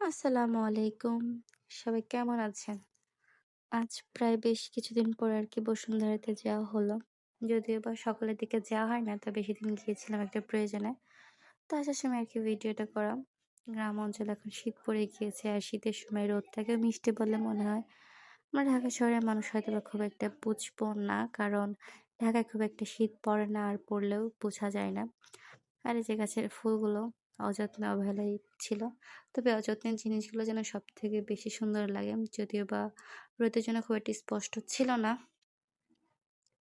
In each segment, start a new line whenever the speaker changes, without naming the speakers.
আসসালামু আলাইকুম। সবাই কেমন আছেন? আজ প্রায় বেশ কিছুদিন পর আরকি বসুন্ধরাতে যাওয়া হলো। যদিও বা সকালের দিকে যাওয়া হয় না, তবে সেদিন গিয়েছিলাম একটা প্রয়োজনে। তো আসার সময় আরকি ভিডিওটা করা। গ্রাম অঞ্চলে এখন শীত পড়ে গিয়েছে আর শীতের সময় রোদটাকেও মিষ্টি বলে মনে হয়। আমরা ঢাকা শহরের মানুষ হয়তোবা খুব একটা বুঝবো না, কারণ ঢাকায় খুব একটা শীত পড়ে না, আর পড়লেও বোঝা যায় না। আর এই যে গাছের ফুলগুলো অযত্নে অবহেলাই ছিল। তবে অযত্নের জিনিসগুলো যেন সবথেকে বেশি সুন্দর লাগে। যদিও বা রোদের জন্য খুব একটা স্পষ্ট ছিল না।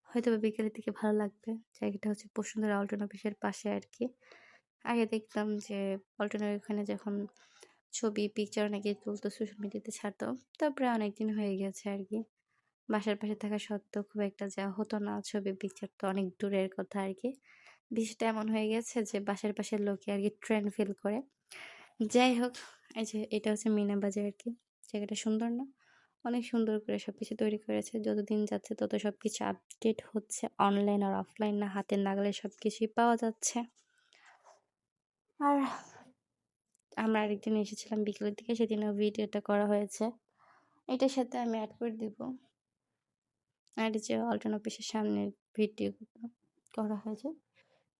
হয়তোবা বিকেলের দিকে ভালো লাগবে। জায়গাটা হচ্ছে বসুন্ধরা অল্টন অফিসের পাশে আরকি। আগে দেখতাম যে পল্টনের ওখানে যখন ছবি, পিকচার অনেকে তুলতো, সোশ্যাল মিডিয়াতে ছাড়তো। তারপরে অনেকদিন হয়ে গেছে আরকি। বাসার পাশে থাকা সত্ত্বেও খুব একটা যাওয়া হতো না। ছবি, পিকচার তো অনেক দূরের কথা আরকি। বিষয়টা এমন হয়ে গেছে যে বাসার পাশের লোকে আরকি ট্রেন্ড ফিল করে। যাই হোক, এই যে এটা হচ্ছে মিনা বাজার আরকি। জায়গাটা সুন্দর না? অনেক সুন্দর করে সবকিছু তৈরি করেছে। যতদিন যাচ্ছে তত সবকিছু আপডেট হচ্ছে। অনলাইন আর অফলাইন না, হাতের নাগালে সবকিছুই পাওয়া যাচ্ছে। আর আমরা আরেকদিন এসেছিলাম বিকেলের দিকে, সেদিনও ভিডিওটা করা হয়েছে। এটার সাথে আমি এড করে দিব। আর এই যে অল্টন অফিসের সামনের ভিডিওগুলো করা হয়েছে।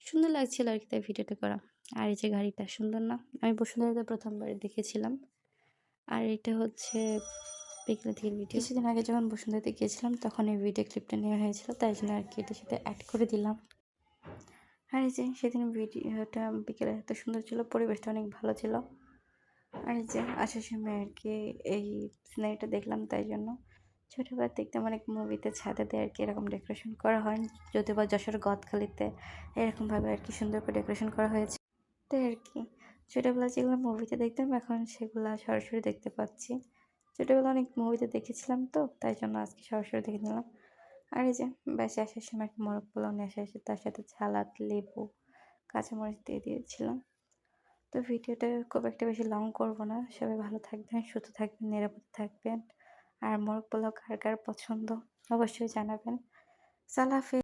সুন্দর লাগছিল আরকি, তাই ভিডিওটা করা। আর এই যে গাড়িটা সুন্দর না? আমি বসুন্ধরাতে ১ম বার দেখেছিলাম। আর এটা হচ্ছে বিকেলের দিকের ভিডিও। কিছুদিন আগে যখন বসুন্ধরাতে গিয়েছিলাম তখন এই ভিডিও ক্লিপটা নেওয়া হয়েছিল। তাই জন্য আরকি এটার সাথে এড করে দিলাম। আর এই যে সেদিন ভিডিওটা বিকেলে এত সুন্দর ছিল, পরিবেশটা অনেক ভালো ছিল। আর এই যে আসার সময় আরকি এই সিনারিটা দেখলাম, তাই জন্য। ছোটবেলায় দেখতাম অনেক মুভিতে ছাদেতে আরকি এরকম ডেকোরেশন করা হয়। যদিও বা যশোর গদখালিতে এরকমভাবে আরকি সুন্দর করে ডেকোরেশন করা হয়েছে। তাই আরকি ছোটবেলায় যেগুলো মুভিতে দেখতাম এখন সেগুলা সরাসরি দেখতে পাচ্ছি। ছোটবেলায় অনেক মুভিতে দেখেছিলাম তো, তাই জন্য আজকে সরাসরি দেখে নিলাম। আর এই যে বাসায় আসার সময় একটা মোরগ পোলাও নিয়ে আসা, তার সাথে সালাদ, লেবু, কাঁচামরিচ দিয়ে দিয়েছিলাম। তো ভিডিওটা খুব একটা বেশি লং করব না। সবাই ভালো থাকবেন, সুস্থ থাকবেন, নিরাপদে থাকবেন। আর মোরগ পোলাও কার কার পছন্দ অবশ্যই জানাবেন। আল্লাহ হাফেজ।